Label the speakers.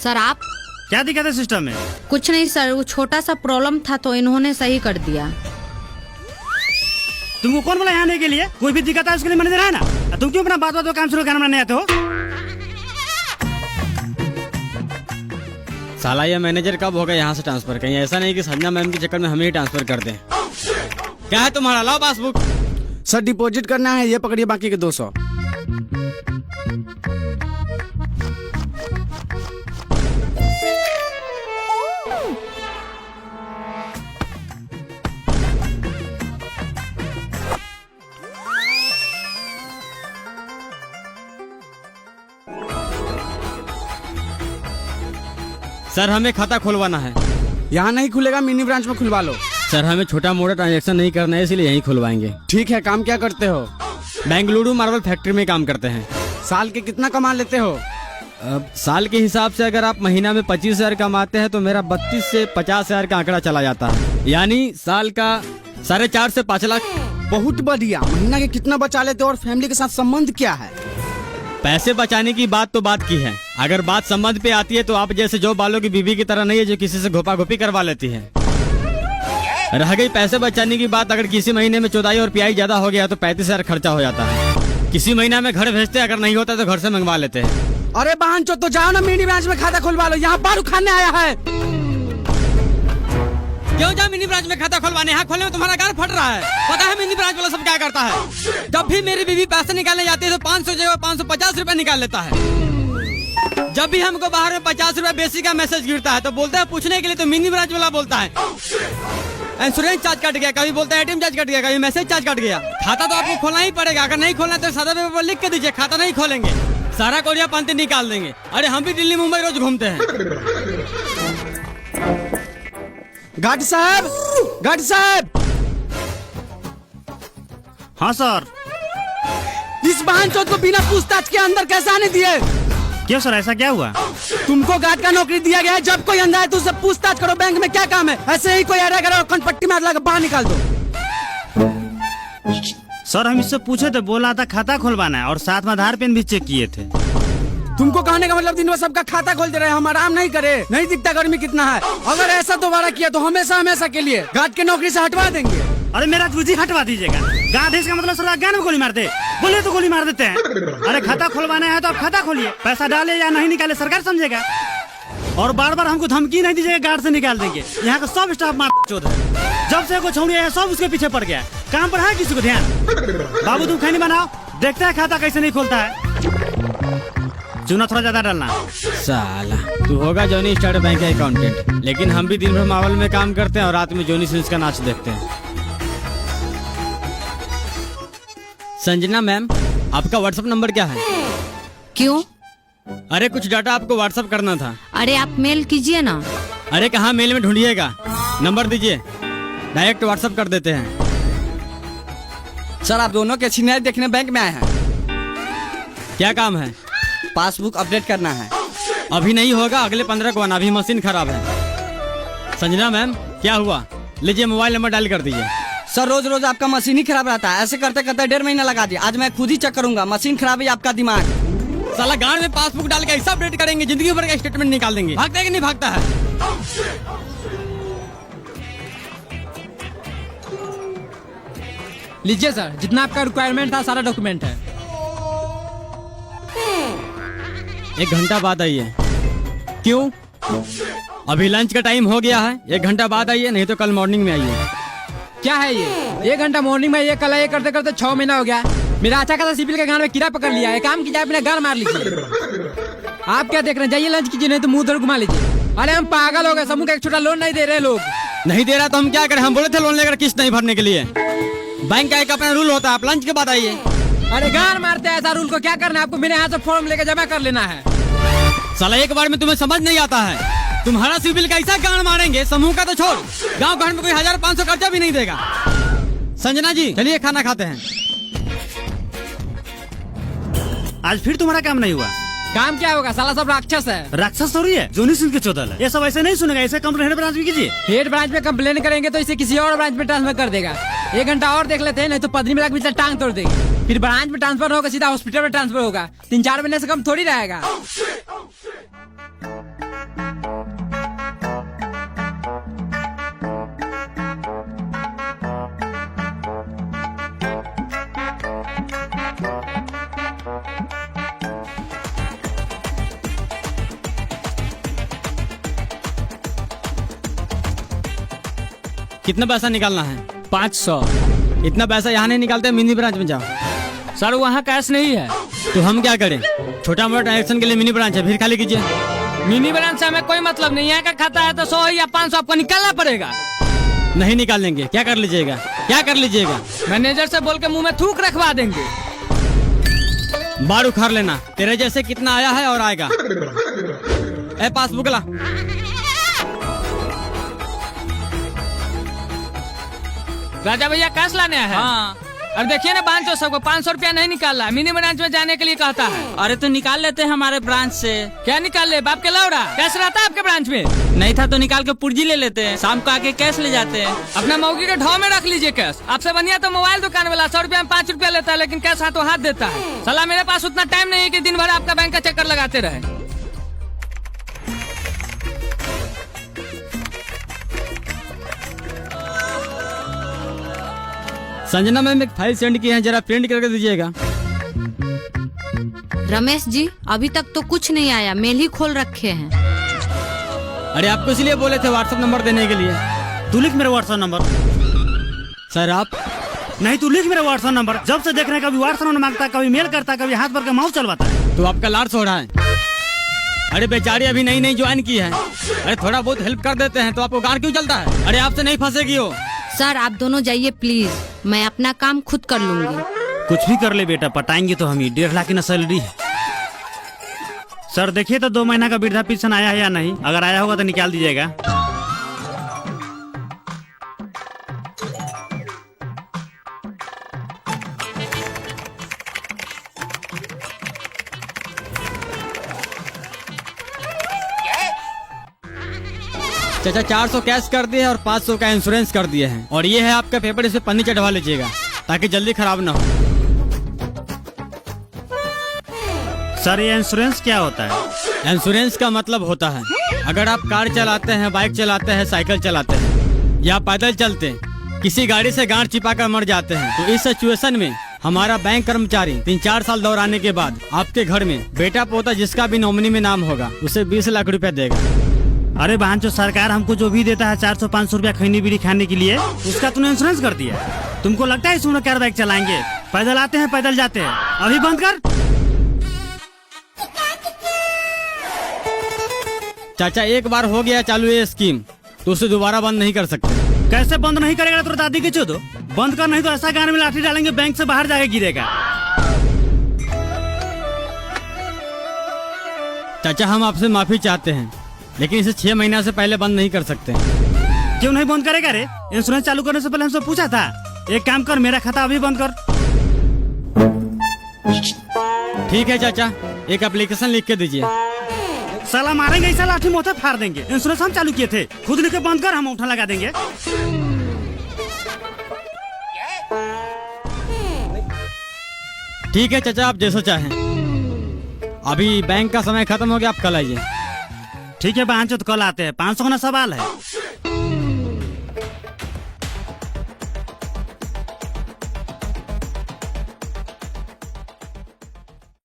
Speaker 1: Sir आप
Speaker 2: क्या दिक्कत है सिस्टम में?
Speaker 1: कुछ नहीं सर, वो छोटा सा प्रॉब्लम था तो इन्होंने सही कर दिया।
Speaker 2: तुमको कौन बोला यहाँ आने के लिए? कोई भी दिक्कत है उसके लिए मैनेजर है ना। तुम क्यों अपना बात काम शुरू करना नहीं आते हो?
Speaker 3: साला ये मैनेजर कब होगा यहाँ से ट्रांसफर? कहीं ऐसा नहीं कि संजना मैम के चक्कर में हमें ही ट्रांसफर कर दें। क्या है तुम्हारा? लाओ पासबुक।
Speaker 4: सर डिपॉजिट करना है, ये पकड़िए बाकी के 200।
Speaker 3: सर हमें खाता खुलवाना है।
Speaker 4: यहाँ नहीं खुलेगा, मिनी ब्रांच में खुलवा लो।
Speaker 3: सर हमें छोटा मोटा ट्रांजैक्शन नहीं करना है, इसलिए यहीं खुलवाएंगे।
Speaker 4: ठीक है, काम क्या करते हो?
Speaker 3: बेंगलुरु मार्बल फैक्ट्री में काम करते हैं।
Speaker 4: साल के कितना कमा लेते हो?
Speaker 3: साल के हिसाब से अगर आप महीना में 25,000 कमाते हैं तो मेरा 32 से 50,000 का आंकड़ा चला जाता है, यानी साल का 4.5 से 5 लाख।
Speaker 4: बहुत बढ़िया। महीना के कितना बचा लेते हो और फैमिली के साथ संबंध क्या है?
Speaker 3: पैसे बचाने की बात तो बात की है, अगर बात संबंध पे आती है तो आप जैसे जो बालों की बीवी की तरह नहीं है जो किसी से घोपा घोपी करवा लेती है। रह गई पैसे बचाने की बात, अगर किसी महीने में चौदाई और पियाई ज्यादा हो गया तो 35,000 खर्चा हो जाता है। किसी महीना में घर भेजते, अगर नहीं होता तो घर से मंगवा लेते हैं।
Speaker 4: अरे बहन चो, तो जाओ ना मिनी ब्रांच में खाता खुलवा लो। यहाँ बारू खाने आया है।
Speaker 3: क्यों जाओ मिनी ब्रांच में खाता खुलवाने? यहाँ खोलने में तुम्हारा गार फट रहा है। पता है मिनी ब्रांच वाला सब क्या करता है? जब भी मेरी बीवी पैसे निकालने जाती है तो 500 जगह 550 रुपए निकाल लेता है। जब भी हमको बाहर में 50 रुपए बेसिक का मैसेज गिरता है तो बोलता है पूछने के लिए, तो मिनी ब्रांच वाला बोलता है इंश्योरेंस चार्ज कट गया, कभी बोलता है एटीएम चार्ज कट गया, कभी मैसेज चार्ज कट गया। खाता तो आपको खोलना ही पड़ेगा, अगर नहीं खोलना तो सादा पेपर पर लिख के दीजिए खाता नहीं खोलेंगे, सारा कोरिया पंती निकाल देंगे। अरे हम भी दिल्ली मुंबई रोज घूमते हैं।
Speaker 4: गार्ड साहब, गार्ड साहब।
Speaker 2: हाँ सर।
Speaker 4: इस बहन चोद को बिना पूछताछ के अंदर कैसे आने दिए?
Speaker 2: क्यों सर, ऐसा क्या हुआ?
Speaker 4: तुमको गार्ड का नौकरी दिया गया है, जब कोई अंदर है तो उससे पूछताछ करो। बैंक में क्या काम है? ऐसे ही कोई आ रहा है पट्टी मार लगा बाहर निकाल दो।
Speaker 2: सर हम इससे पूछे थे, बोला था खाता खुलवाना है और साथ में आधार पेन भी चेक किए थे।
Speaker 4: तुमको कहने का मतलब दिन भर सबका खाता खोल दे रहे हैं, हम आराम नहीं करे? नहीं दिखता गर्मी कितना है? अगर ऐसा दोबारा किया तो हमेशा हमेशा के लिए गार्ड की नौकरी से हटवा देंगे।
Speaker 2: अरे मेरा तुझी हटवा दीजिएगा। गार्ड इसका मतलब सर ज्ञान में गोली मार दे, बोले तो गोली मार देते हैं। अरे खाता खुलवाना है तो आप खाता खोलिए, पैसा डाले या नहीं निकाले सरकार समझेगा। और बार बार हमको धमकी नहीं दीजिएगा, गार्ड से निकाल देंगे। यहाँ का सब स्टाफ मार चोद है। जब से छोड़ी है सब उसके पीछे पड़ गया, काम पर है किसी को ध्यान? बाबू तुम खैनी बनाओ, देखते हैं खाता कैसे नहीं खोलता है। चूना थोड़ा ज्यादा डालना।
Speaker 3: साला तू होगा जॉनी स्टार्ट बैंक का अकाउंटेंट, लेकिन हम भी दिन भर मावल में काम करते हैं और रात में जॉनी सिंस का नाच देखते हैं। संजना मैम, आपका व्हाट्सएप नंबर क्या है?
Speaker 1: क्यों?
Speaker 3: अरे कुछ डाटा आपको व्हाट्सएप करना था।
Speaker 1: अरे आप मेल कीजिए ना।
Speaker 3: अरे कहाँ मेल में ढूंढिएगा, नंबर दीजिए, डायरेक्ट व्हाट्सएप कर देते हैं।
Speaker 4: सर आप दोनों के सीनियर देखने बैंक में आए हैं।
Speaker 3: क्या काम है?
Speaker 4: पासबुक अपडेट करना है।
Speaker 3: अभी नहीं होगा, अगले 15 को आना, अभी मशीन खराब है। संजना मैम क्या हुआ? लीजिए मोबाइल नंबर डायल कर दीजिए।
Speaker 4: सर रोज रोज आपका मशीन ही खराब रहता है, ऐसे करते करते 1.5 महीना लगा दिया। आज मैं खुद ही चेक करूंगा, मशीन खराब है आपका दिमाग।
Speaker 3: साला गांड में पासबुक डाल के ऐसा अपडेट करेंगे, जिंदगी भर का स्टेटमेंट निकाल देंगे। भागता है कि नहीं भागता है?
Speaker 5: लीजिए सर, जितना आपका रिक्वायरमेंट था सारा डॉक्यूमेंट है।
Speaker 3: 1 घंटा बाद आइए। क्यों? अभी लंच का टाइम हो गया है, 1 घंटा बाद आइए, नहीं तो कल मॉर्निंग में आइए।
Speaker 5: क्या है ये? 1 घंटा मॉर्निंग में, ये कल ये करते करते 6 महीना हो गया। मेरा अच्छा खासा सिविल के गांड में कीड़ा पकड़ लिया है। काम कीजिए, अपना गार मार लीजिए। आप क्या देख रहे हैं? जाइए लंच कीजिए, नहीं तो मुंह उधर घुमा लीजिए। अरे हम पागल हो गए, समूह का एक छोटा लोन नहीं दे रहे लोग।
Speaker 3: नहीं दे रहा तो हम क्या करें? हम बोले थे लोन लेकर किस्त नहीं भरने के लिए। बैंक का एक अपना रूल होता है, आप लंच के बाद आइए।
Speaker 5: अरे गार मारते हैं, ऐसा रूल को क्या करना है आपको? मेरे यहाँ से फॉर्म लेकर जमा कर लेना है।
Speaker 3: साला एक बार में तुम्हें समझ नहीं आता है? तुम्हारा सिविल कैसा गांड मारेंगे, समूह का तो छोड़, गांव घर में कोई 1500 खर्चा भी नहीं देगा। संजना जी चलिए खाना खाते हैं।
Speaker 2: आज फिर तुम्हारा काम नहीं हुआ।
Speaker 5: काम क्या होगा? साला सब राक्षस है।
Speaker 2: राक्षस थोड़ी है, जॉनी सिंह के चौदल है। ये सब ऐसे नहीं सुनेगा, ऐसे कंप्लेंट हेड ब्रांच में कीजिए।
Speaker 5: हेड ब्रांच में कंप्लेन करेंगे तो इसे किसी और ब्रांच में ट्रांसफर कर देगा। 1 घंटा और देख लेते हैं, नहीं तो पदनी में लग टांग तोड़ देगी। फिर ब्रांच में ट्रांसफर होगा, सीधा हॉस्पिटल में ट्रांसफर होगा। 3-4 महीने से कम थोड़ी रहेगा।
Speaker 3: कितना पैसा निकालना है?
Speaker 5: 500।
Speaker 3: इतना पैसा यहाँ नहीं निकालते, मिनी ब्रांच में जाओ।
Speaker 5: सर वहाँ कैश नहीं है।
Speaker 3: तो हम क्या करें? छोटा मोटा ट्रांजेक्शन के लिए मिनी ब्रांच है, फिर खाली कीजिए।
Speaker 5: मिनी ब्रांच से हमें कोई मतलब नहीं है। का खाता है तो 100 या 500 आपको निकालना पड़ेगा।
Speaker 3: नहीं निकालेंगे। क्या कर लीजिएगा? क्या कर लीजिएगा?
Speaker 5: मैनेजर से बोल के मुंह में थूक रखवा देंगे।
Speaker 3: बार उखाड़ लेना। तेरे जैसे कितना आया है और आएगा। ए पासबुक ला।
Speaker 5: राजा भैया कैश लाने हैं।
Speaker 3: हाँ।
Speaker 5: और देखिए ना बांचो सबको 500 रुपया नहीं निकाल रहा, मिनी ब्रांच में जाने के लिए कहता है।
Speaker 3: अरे तो निकाल लेते हैं हमारे ब्रांच से।
Speaker 5: क्या निकाल ले? बाप के लौड़ा कैश रहता है आपके ब्रांच में?
Speaker 3: नहीं था तो निकाल के पुर्जी ले लेते हैं, शाम को आके कैश ले जाते हैं।
Speaker 5: अपना मौगी के ढाव में रख लीजिए कैश। आपसे बढ़िया तो मोबाइल दुकान वाला 100 रुपया में 5 रुपया लेता है, लेकिन कैश हाथों हाथ देता है। साला मेरे पास उतना टाइम नहीं है कि दिन भर आपका बैंक का चक्कर लगाते रहे।
Speaker 3: संजना मैम एक फाइल सेंड की है, जरा प्रिंट करके दीजिएगा।
Speaker 1: रमेश जी अभी तक तो कुछ नहीं आया, मेल ही खोल रखे हैं।
Speaker 3: अरे आपको इसलिए बोले थे व्हाट्सएप नंबर देने के लिए।
Speaker 2: तू लिख मेरा व्हाट्सएप नंबर।
Speaker 3: सर आप
Speaker 2: नहीं, तू लिख मेरा व्हाट्सएप नंबर। जब से देख रहे हैं, कभी व्हाट्सएप नंबर मांगता है, कभी मेल करता है, कभी हाथ भर के माउस चलवाता है।
Speaker 3: तो आपका लाड़ सो रहा है। अरे बेचारी अभी नई नई ज्वाइन की है। अरे थोड़ा बहुत हेल्प कर देते हैं तो आपको गाड़ क्यों चलता है? अरे आपसे नहीं फंसेगी हो।
Speaker 1: सर आप दोनों जाइए प्लीज, मैं अपना काम खुद कर लूंगी।
Speaker 2: कुछ भी कर ले बेटा, पटाएंगे तो हम ही। 1.5 लाख की ना सैलरी है। सर देखिए तो 2 महीना का वृद्धा पेंशन आया है या नहीं। अगर आया होगा तो निकाल दीजिएगा।
Speaker 3: चाचा 400 कैश कर दिए और 500 का इंश्योरेंस कर दिए हैं। और ये है आपका पेपर, इसे पन्नी चढ़वा लीजिएगा ताकि जल्दी खराब ना हो।
Speaker 2: सर ये इंश्योरेंस क्या होता है?
Speaker 3: इंश्योरेंस का मतलब होता है अगर आप कार चलाते हैं, बाइक चलाते हैं, साइकिल चलाते हैं या पैदल चलते हैं, किसी गाड़ी से गांठ चिपा कर मर जाते हैं, तो इस सिचुएशन में हमारा बैंक कर्मचारी 3-4 साल दौराने के बाद आपके घर में बेटा पोता जिसका भी नॉमिनी में नाम होगा उसे 20 लाख रुपया देगा।
Speaker 2: अरे बहन, जो सरकार हमको जो भी देता है 400-500 रुपया खैनी बीड़ी खाने के लिए, उसका तूने इंश्योरेंस कर दिया। तुमको लगता है इसमें कार बाइक चलाएंगे? पैदल आते हैं, पैदल जाते हैं। अभी बंद कर।
Speaker 3: चाचा एक बार हो गया चालू ये स्कीम तो उसे दोबारा बंद नहीं कर सकते।
Speaker 2: कैसे बंद नहीं करेगा? तो दादी की चोदो बंद कर, नहीं तो ऐसा गाने में लाठी डालेंगे, बैंक से बाहर जाके गिरेगा।
Speaker 3: चाचा हम आपसे माफी चाहते हैं, लेकिन इसे 6 महीना से पहले बंद नहीं कर सकते।
Speaker 2: क्यों नहीं बंद करेगा रे? इंश्योरेंस चालू करने से पहले हमसे पूछा था। एक काम कर, मेरा खाता अभी बंद कर।
Speaker 3: ठीक है चाचा, एक एप्लीकेशन लिख के दीजिए।
Speaker 2: साला मारेंगे, ऐसा लाठी मोथा फाड़ देंगे। इंश्योरेंस हम चालू किए थे, खुद लिख के बंद कर, हम उठा लगा देंगे।
Speaker 3: ठीक है चाचा, आप जैसा चाहें। अभी बैंक का समय खत्म हो गया, आप कल आइए।
Speaker 2: ठीक है बहन, तो कल आते हैं। 500 का ना सवाल है।